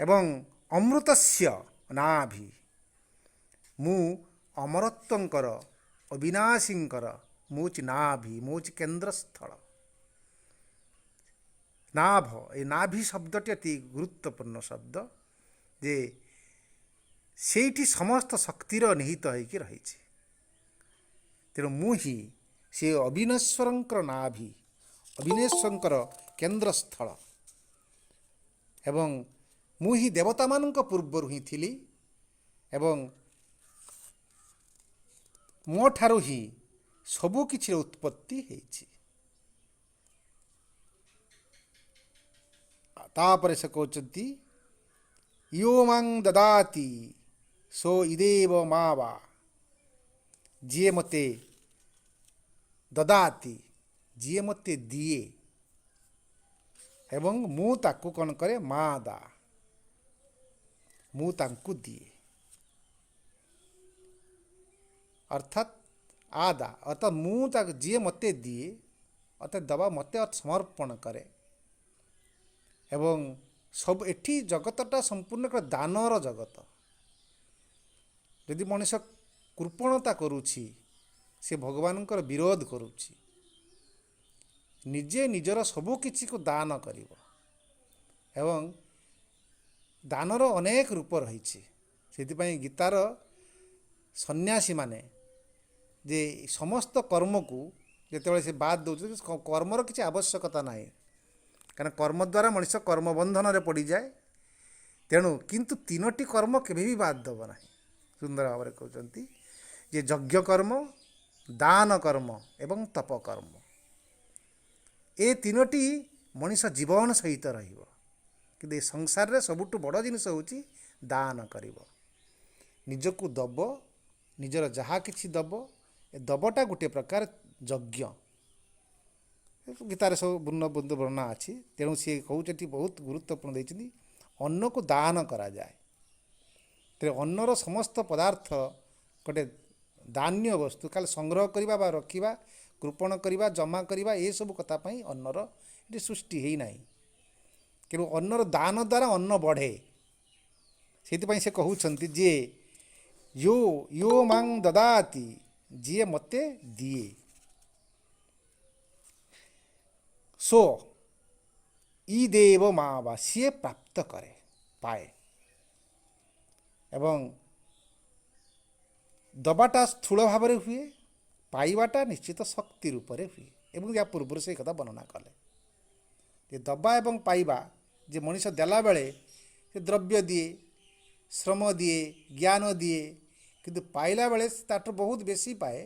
ଏବଂ ଅମୃତସ୍ୟ ନାଭି, ମୁଁ ଅମରତ୍ୱଙ୍କର ଅବିନାଶୀଙ୍କର ମୁଁ ହେଉଛି ନାଭି, ମୁଁ ହେଉଛି କେନ୍ଦ୍ରସ୍ଥଳ। ନାଭ, ଏ ନାଭି ଶବ୍ଦଟି ଅତି ଗୁରୁତ୍ୱପୂର୍ଣ୍ଣ ଶବ୍ଦ ଯେ ସେଇଠି ସମସ୍ତ ଶକ୍ତିର ନିହିତ ହୋଇକି ରହିଛି। ତେଣୁ ମୁଁ ହିଁ ସେ ଅବିନେଶ୍ୱରଙ୍କର ନାଭି, ଅବିନେଶ୍ୱରଙ୍କର କେନ୍ଦ୍ରସ୍ଥଳ। ଏବଂ ମୁଁ ହିଁ ଦେବତାମାନଙ୍କ ପୂର୍ବରୁ ହିଁ ଥିଲି ଏବଂ ମୋ ଠାରୁ ହିଁ ସବୁ କିଛିର ଉତ୍ପତ୍ତି ହେଇଛି। ତାପରେ ସେ କହୁଛନ୍ତି ୟୋ ମାଂ ଦଦାତି ସୋ ଇଦେବ ମା ବା, ଯିଏ ମୋତେ ଦଦାତି, ଯିଏ ମୋତେ ଦିଏ ଏବଂ ମୁଁ ତାକୁ କ'ଣ କରେ, ମା ଦା, ମୁଁ ତାଙ୍କୁ ଦିଏ। ଅର୍ଥାତ୍ ଆଦା ଅର୍ଥାତ୍ ମୁଁ ତାକୁ, ଯିଏ ମୋତେ ଦିଏ ଅର୍ଥାତ୍ ଦେବା ମୋତେ ସମର୍ପଣ କରେ। ଏବଂ ସବୁ ଏଠି ଜଗତଟା ସମ୍ପୂର୍ଣ୍ଣ ଏକ ଦାନର ଜଗତ। ଯଦି ମଣିଷ କୃପଣତା କରୁଛି, ସେ ଭଗବାନଙ୍କର ବିରୋଧ କରୁଛି। ନିଜେ ନିଜର ସବୁ କିଛିକୁ ଦାନ କରିବ। ଏବଂ ଦାନର ଅନେକ ରୂପ ରହିଛି। ସେଥିପାଇଁ ଗୀତାର ସନ୍ନ୍ୟାସୀମାନେ ଯେ ସମସ୍ତ କର୍ମକୁ ଯେତେବେଳେ ସେ ବାଦ ଦେଉଛନ୍ତି, କର୍ମର କିଛି ଆବଶ୍ୟକତା ନାହିଁ, କାରଣ କର୍ମ ଦ୍ୱାରା ମଣିଷ କର୍ମବନ୍ଧନରେ ପଡ଼ିଯାଏ। ତେଣୁ କିନ୍ତୁ ତିନୋଟି କର୍ମ କେବେ ବି ବାଦ ଦେବ ନାହିଁ। ସୁନ୍ଦର ଭାବରେ କହୁଛନ୍ତି ଯେ ଯଜ୍ଞ କର୍ମ, ଦାନ କର୍ମ ଏବଂ ତପ କର୍ମ, ଏ ତିନୋଟି ମଣିଷ ଜୀବନ ସହିତ ରହିବ। କିନ୍ତୁ ଏ ସଂସାରରେ ସବୁଠୁ ବଡ଼ ଜିନିଷ ହେଉଛି ଦାନ କରିବ। ନିଜକୁ ଦବ, ନିଜର ଯାହା କିଛି ଦବ, ଏ ଦବଟା ଗୋଟିଏ ପ୍ରକାର ଯଜ୍ଞ। ଗୀତାରେ ସବୁ ଭିନ୍ନ ବୁଦ୍ଧ ବର୍ଣ୍ଣନା ଅଛି। ତେଣୁ ସିଏ କହୁଛନ୍ତି ବହୁତ ଗୁରୁତ୍ୱପୂର୍ଣ୍ଣ ଦେଇଛନ୍ତି, ଅନ୍ନକୁ ଦାନ କରାଯାଏ। ତେଣୁ ଅନ୍ନର ସମସ୍ତ ପଦାର୍ଥ ଗୋଟେ ଦାନ୍ୟ ବସ୍ତୁ, ଖାଲି ସଂଗ୍ରହ କରିବା ବା ରଖିବା, କୃପଣ କରିବା, ଜମା କରିବା, ଏସବୁ କଥା ପାଇଁ ଅନ୍ନର ଏଠି ସୃଷ୍ଟି ହେଇନାହିଁ। କିନ୍ତୁ ଅନ୍ନର ଦାନ ଦ୍ୱାରା ଅନ୍ନ ବଢ଼େ। ସେଥିପାଇଁ ସେ କହୁଛନ୍ତି ଯେ ୟୋ ମାଂ ଦଦାତି, ଯିଏ ମୋତେ ଦିଏ, ସୋ ଇ ଦେବ ମା ବା, ସିଏ ପ୍ରାପ୍ତ କରେ, ପାଏ। ଏବଂ ଦବାଟା ସ୍ଥୂଳ ଭାବରେ ହୁଏ, ପାଇବାଟା ନିଶ୍ଚିତ ଶକ୍ତି ରୂପରେ ହୁଏ। ଏବଂ ୟା ପୂର୍ବରୁ ସେଇ କଥା ବର୍ଣ୍ଣନା କଲେ ଯେ ଦବା ଏବଂ ପାଇବା, ଯେ ମଣିଷ ଦେଲାବେଳେ ସେ ଦ୍ରବ୍ୟ ଦିଏ, ଶ୍ରମ ଦିଏ, ଜ୍ଞାନ ଦିଏ, କିନ୍ତୁ ପାଇଲା ବେଳେ ତାଠୁ ବହୁତ ବେଶୀ ପାଏ।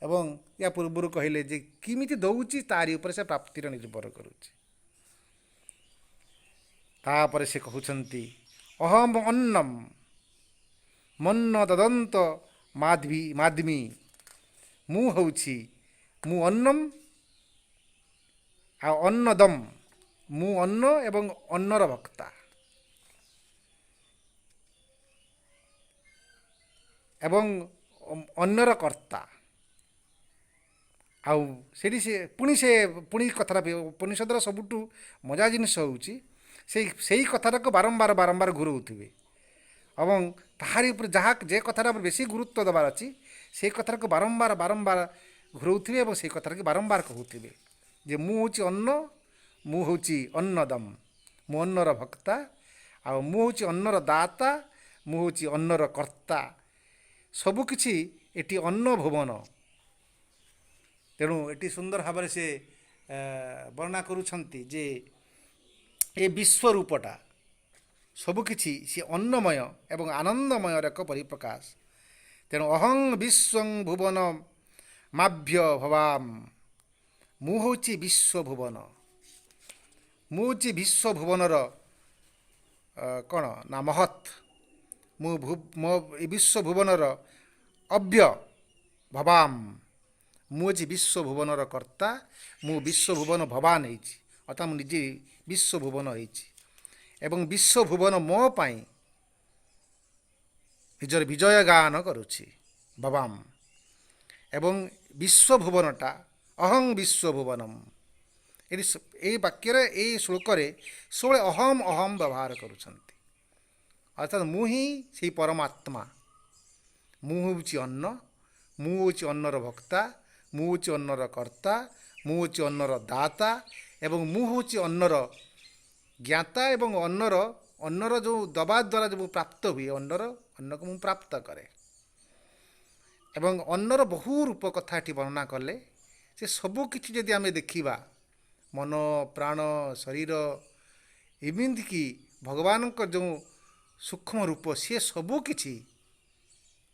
ଏବଂ ୟା ପୂର୍ବରୁ କହିଲେ ଯେ କେମିତି ଦେଉଛି ତାରି ଉପରେ ସେ ପ୍ରାପ୍ତିର ନିର୍ଭର କରୁଛି। ତାପରେ ସେ କହୁଛନ୍ତି ଅହମ ଅନ୍ନମ୍ ମନ୍ନ ଦଦନ୍ତ ମାଧ୍ମୀ, ମୁଁ ହେଉଛି, ମୁଁ ଅନ୍ନମ୍ ଆଉ ଅନ୍ନଦମ୍, ମୁଁ ଅନ୍ନ ଏବଂ ଅନ୍ନର ଭକ୍ତା। ଏବଂ ଅନ୍ନର କର୍ତ୍ତା। ଆଉ ସେଠି ପୁଣି କଥାଟା ଉପନିଷଦର ସବୁଠୁ ମଜା ଜିନିଷ ହେଉଛି ସେଇ କଥାଟାକୁ ବାରମ୍ବାର ଘୁରଉଥିବେ ଏବଂ ତାହାରି ଉପରେ ଯେ କଥାଟା ବେଶୀ ଗୁରୁତ୍ୱ ଦେବାର ଅଛି ସେଇ କଥାଟାକୁ ବାରମ୍ବାର ଘୁରଉଥିବେ ଏବଂ ସେଇ କଥାଟାକୁ ବାରମ୍ବାର କହୁଥିବେ ଯେ ମୁଁ ହେଉଛି ଅନ୍ନ, ମୁଁ ହେଉଛି ଅନ୍ନଦମ୍, ମୁଁ ଅନ୍ନର ଭକ୍ତା, ଆଉ ମୁଁ ହେଉଛି ଅନ୍ନର ଦାତା, ମୁଁ ହେଉଛି ଅନ୍ନର କର୍ତ୍ତା। ସବୁକିଛି ଏଠି ଅନ୍ନ ଭୁବନ। ତେଣୁ ଏଠି ସୁନ୍ଦର ଭାବରେ ସେ ବର୍ଣ୍ଣନା କରୁଛନ୍ତି ଯେ ଏ ବିଶ୍ୱରୂପଟା ସବୁକିଛି ସେ ଅନ୍ନମୟ ଏବଂ ଆନନ୍ଦମୟର ଏକ ପରିପ୍ରକାଶ। ତେଣୁ ଅହଂ ବିଶ୍ୱଂ ଭୁବନ ମାଭ୍ୟ ଭବାମ୍, ମୁଁ ହେଉଛି ବିଶ୍ୱଭୁବନ, ମୁଁ ହେଉଛି ବିଶ୍ୱଭୁବନର କ'ଣ ନା ମହତ୍। ମୁଁ ମୋ ଏ ବିଶ୍ୱ ଭୁବନର ଅବ୍ୟ ଭବାମ୍। ମୁଁ ହେଉଛି ବିଶ୍ୱ ଭୁବନର କର୍ତ୍ତା। ମୁଁ ବିଶ୍ୱ ଭୁବନ ଭବାନ ହେଇଛି, ଅର୍ଥାତ୍ ମୁଁ ନିଜେ ବିଶ୍ୱ ଭୁବନ ହେଇଛି ଏବଂ ବିଶ୍ୱ ଭୁବନ ମୋ ପାଇଁ ନିଜର ବିଜୟ ଗାନ କରୁଛି ଭବାମ୍। ଏବଂ ବିଶ୍ୱ ଭୁବନଟା ଅହଂ ବିଶ୍ୱ ଭୁବନମ୍। ଏଠି ଏଇ ବାକ୍ୟରେ ଏଇ ଶ୍ଲୋକରେ ସବୁବେଳେ ଅହମ୍ ଅହମ୍ ବ୍ୟବହାର କରୁଛନ୍ତି, ଅର୍ଥାତ୍ ମୁଁ ହିଁ ସେଇ ପରମାତ୍ମା। ମୁଁ ହେଉଛି ଅନ୍ନ, ମୁଁ ହେଉଛି ଅନ୍ନର ଭକ୍ତା, ମୁଁ ହେଉଛି ଅନ୍ନର କର୍ତ୍ତା, ମୁଁ ହେଉଛି ଅନ୍ନର ଦାତା ଏବଂ ମୁଁ ହେଉଛି ଅନ୍ନର ଜ୍ଞାତା ଏବଂ ଅନ୍ନର ଯେଉଁ ଦବା ଦ୍ୱାରା ଯେଉଁ ପ୍ରାପ୍ତ ହୁଏ ଅନ୍ନକୁ ମୁଁ ପ୍ରାପ୍ତ କରେ। ଏବଂ ଅନ୍ନର ବହୁ ରୂପ କଥା ଏଠି ବର୍ଣ୍ଣନା କଲେ। ସେ ସବୁକିଛି ଯଦି ଆମେ ଦେଖିବା, ମନ ପ୍ରାଣ ଶରୀର ଏମିତିକି ଭଗବାନଙ୍କ ଯେଉଁ ସୂକ୍ଷ୍ମ ରୂପ, ସିଏ ସବୁକିଛି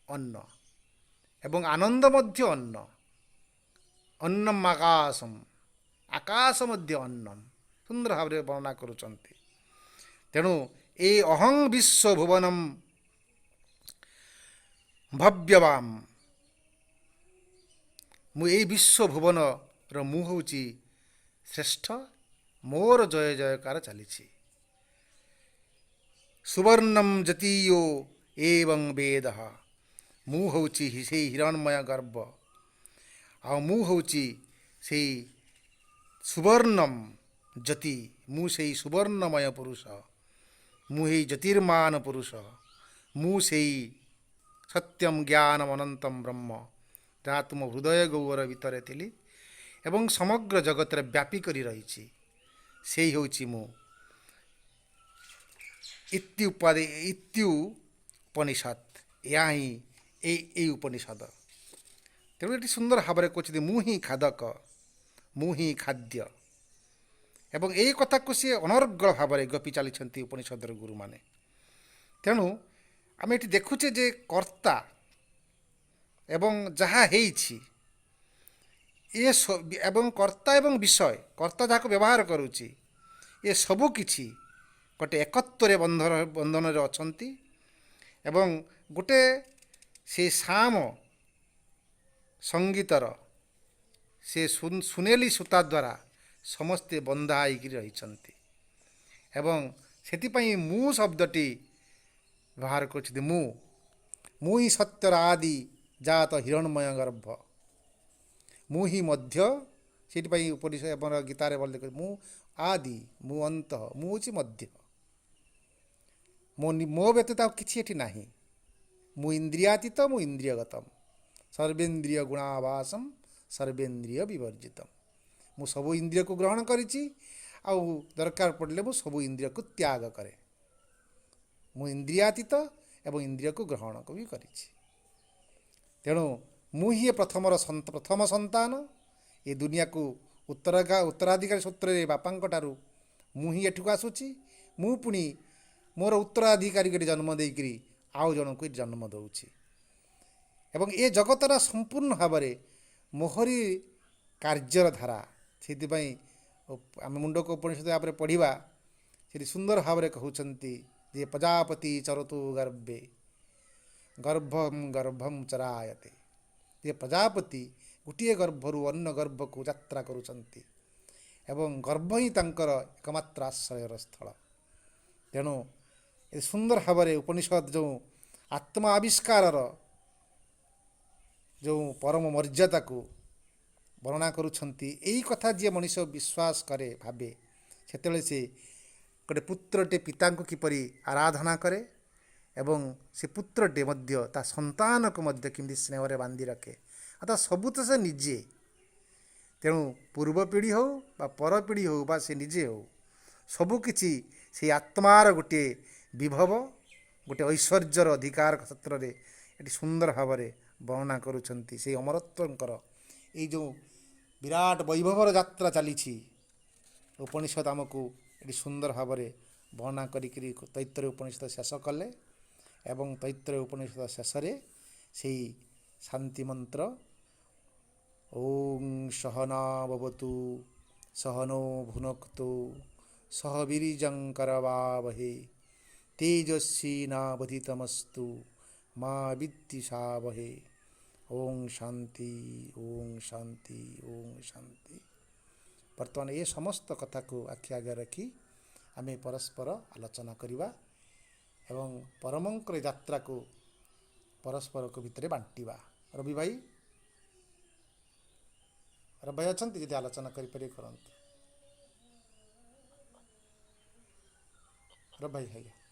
ଅନ୍ନ ଏବଂ ଆନନ୍ଦ ମଧ୍ୟ ଅନ୍ନ। ଅନ୍ନମ୍ ଆକାଶମ୍, ଆକାଶ ମଧ୍ୟ ଅନ୍ନମ୍, ସୁନ୍ଦର ଭାବରେ ବର୍ଣ୍ଣନା କରୁଛନ୍ତି। ତେଣୁ ଏଇ ଅହଂ ବିଶ୍ୱ ଭୁବନମ୍ ଭବ୍ୟବାମ୍, ମୁଁ ଏଇ ବିଶ୍ୱ ଭୁବନର ମୁଁ ହେଉଛି ଶ୍ରେଷ୍ଠ, ମୋର ଜୟ ଜୟକାର ଚାଲିଛି। ସୁବର୍ଣ୍ଣମ୍ ଯତୀୟୋ ଏବଂ ବେଦ, ମୁଁ ହେଉଛି ସେଇ ହିରଣ୍ମୟ ଗର୍ଭ, ଆଉ ମୁଁ ହେଉଛି ସେଇ ସୁବର୍ଣ୍ଣମ୍ ଜ୍ୟୋତି, ମୁଁ ସେଇ ସୁବର୍ଣ୍ଣମୟ ପୁରୁଷ, ମୁଁ ଏଇ ଜ୍ୟୋତିର୍ମାନ ପୁରୁଷ, ମୁଁ ସେଇ ସତ୍ୟମ୍ ଜ୍ଞାନମ୍ ଅନନ୍ତମ୍ ବ୍ରହ୍ମ, ଯାହା ତୁମ ହୃଦୟ ଗୌର ଭିତରେ ଥିଲି ଏବଂ ସମଗ୍ର ଜଗତରେ ବ୍ୟାପି କରି ରହିଛି, ସେଇ ହେଉଛି ମୁଁ। ଇତ୍ୟୁପନିଷଦ୍, ଏହା ହିଁ ଏଇ ଉପନିଷଦ। ତେଣୁ ଏଠି ସୁନ୍ଦର ଭାବରେ କହୁଛନ୍ତି ମୁଁ ହିଁ ଖାଦକ, ମୁଁ ହିଁ ଖାଦ୍ୟ। ଏବଂ ଏଇ କଥାକୁ ସିଏ ଅନର୍ଗଳ ଭାବରେ ଗପି ଚାଲିଛନ୍ତି ଉପନିଷଦର ଗୁରୁମାନେ। ତେଣୁ ଆମେ ଏଠି ଦେଖୁଛେ ଯେ କର୍ତ୍ତା ଏବଂ ଯାହା ହେଇଛି ଏବଂ କର୍ତ୍ତା ଏବଂ ବିଷୟ, କର୍ତ୍ତା ଯାହାକୁ ବ୍ୟବହାର କରୁଛି, ଏ ସବୁ କିଛି ଗୋଟେ ଏକତ୍ୱରେ ବନ୍ଧନରେ ଅଛନ୍ତି ଏବଂ ଗୋଟେ ସେ ସାମ ସଙ୍ଗୀତର ସେ ସୁନେଲି ସୂତା ଦ୍ୱାରା ସମସ୍ତେ ବନ୍ଧା ହେଇକରି ରହିଛନ୍ତି। ଏବଂ ସେଥିପାଇଁ ମୁଁ ଶବ୍ଦଟି ବ୍ୟବହାର କରୁଛନ୍ତି। ମୁଁ ହିଁ ସତ୍ୟର ଆଦି ଜାତ ହିରଣ୍ମୟ ଗର୍ଭ, ମୁଁ ହିଁ ମଧ୍ୟ। ସେଥିପାଇଁ ଉପନିଷଦ ଆମର ଗୀତାରେ ଭଲ ଦେଖ, ମୁଁ ଆଦି, ମୁଁ ଅନ୍ତ, ମୁଁ ହେଉଛି ମଧ୍ୟ। ମୋ ବ୍ୟତୀତ ଆଉ କିଛି ଏଠି ନାହିଁ। ମୁଁ ଇନ୍ଦ୍ରିୟାତୀତ, ମୁଁ ଇନ୍ଦ୍ରିୟଗତମ୍, ସର୍ବେନ୍ଦ୍ରିୟ ଗୁଣାବାସମ୍, ସର୍ବେନ୍ଦ୍ରିୟ ବିବର୍ଜିତମ୍। ମୁଁ ସବୁ ଇନ୍ଦ୍ରିୟକୁ ଗ୍ରହଣ କରିଛି, ଆଉ ଦରକାର ପଡ଼ିଲେ ମୁଁ ସବୁ ଇନ୍ଦ୍ରିୟକୁ ତ୍ୟାଗ କରେ। ମୁଁ ଇନ୍ଦ୍ରିୟାତୀତ ଏବଂ ଇନ୍ଦ୍ରିୟକୁ ଗ୍ରହଣକୁ ବି କରିଛି। ତେଣୁ ମୁଁ ହିଁ ପ୍ରଥମ ସନ୍ତାନ। ଏ ଦୁନିଆକୁ ଉତ୍ତରାଧିକାରୀ ସୂତ୍ରରେ ବାପାଙ୍କ ଠାରୁ ମୁଁ ହିଁ ଏଠିକୁ ଆସୁଛି। ମୁଁ ପୁଣି ମୋର ଉତ୍ତରାଧିକାରୀକୁ ଜନ୍ମ ଦେଇକରି ଆଉ ଜଣଙ୍କୁ ଜନ୍ମ ଦେଉଛି। ଏବଂ ଏ ଜଗତଟା ସମ୍ପୂର୍ଣ୍ଣ ଭାବରେ ମୋହରି କାର୍ଯ୍ୟର ଧାରା। ସେଥିପାଇଁ ଆମେ ମୁଣ୍ଡକ ଉପନିଷଦ ଭାବରେ ପଢ଼ିବା, ସେଠି ସୁନ୍ଦର ଭାବରେ କହୁଛନ୍ତି ଯେ ପ୍ରଜାପତି ଚରତୁ ଗର୍ଭେ ଗର୍ଭମ୍ ଚରାୟତେ। ଯେ ପ୍ରଜାପତି ଗୋଟିଏ ଗର୍ଭରୁ ଅନ୍ୟ ଗର୍ଭକୁ ଯାତ୍ରା କରୁଛନ୍ତି ଏବଂ ଗର୍ଭ ହିଁ ତାଙ୍କର ଏକମାତ୍ର ଆଶ୍ରୟର ସ୍ଥଳ। ତେଣୁ ଏ ସୁନ୍ଦର ଭାବରେ ଉପନିଷଦ ଯେଉଁ ଆତ୍ମ ଆବିଷ୍କାରର ଯେଉଁ ପରମ ମର୍ଯ୍ୟାଦାକୁ ବର୍ଣ୍ଣନା କରୁଛନ୍ତି, ଏଇ କଥା ଯିଏ ମଣିଷ ବିଶ୍ୱାସ କରେ, ଭାବେ, ସେତେବେଳେ ସେ ଗୋଟେ ପୁତ୍ରଟେ ପିତାଙ୍କୁ କିପରି ଆରାଧନା କରେ ଏବଂ ସେ ପୁତ୍ରଟେ ମଧ୍ୟ ତା ସନ୍ତାନକୁ ମଧ୍ୟ କେମିତି ସ୍ନେହରେ ବାନ୍ଧି ରଖେ, ଅର୍ଥାତ୍ ସବୁ ତ ସେ ନିଜେ। ତେଣୁ ପୂର୍ବ ପିଢ଼ି ହେଉ ବା ପରପିଢ଼ି ହେଉ ବା ସେ ନିଜେ ହେଉ, ସବୁକିଛି ସେଇ ଆତ୍ମାର ଗୋଟିଏ ବିଭବ, ଗୋଟିଏ ଐଶ୍ୱର୍ଯ୍ୟର ଅଧିକାର କ୍ଷେତ୍ରରେ ଏଠି ସୁନ୍ଦର ଭାବରେ ବର୍ଣ୍ଣନା କରୁଛନ୍ତି। ସେଇ ଅମରତ୍ୱଙ୍କର ଏଇ ଯେଉଁ ବିରାଟ ବୈଭବର ଯାତ୍ରା ଚାଲିଛି, ଉପନିଷଦ ଆମକୁ ଏଠି ସୁନ୍ଦର ଭାବରେ ବର୍ଣ୍ଣନା କରିକିରି ତୈତ୍ତରୀୟ ଉପନିଷଦ ଶେଷ କଲେ। ଏବଂ ତୈତ୍ତରୀୟ ଉପନିଷଦ ଶେଷରେ ସେଇ ଶାନ୍ତି ମନ୍ତ୍ର ଓଂ ସହନା ଭବତୁ ସହନୋ ଭୁନକ୍ତୁ ସହ ବୀର୍ଯ୍ୟଂ କରବାବହେ तेजस्वी नावधितमस्तु माँ विद्विषावहे। ओम शांति, ओम शांति, ओम शांति। बर्तमान ये समस्त कथा को आखि आगे रखी आमे परस्पर आलोचना करिबा एवं परमंकर यात्रा को परस्पर को भितर बांटिबा। रवि भाई, रवि भाई अछंती यदि आलोचना करि परि करंतु। रवि भाई है।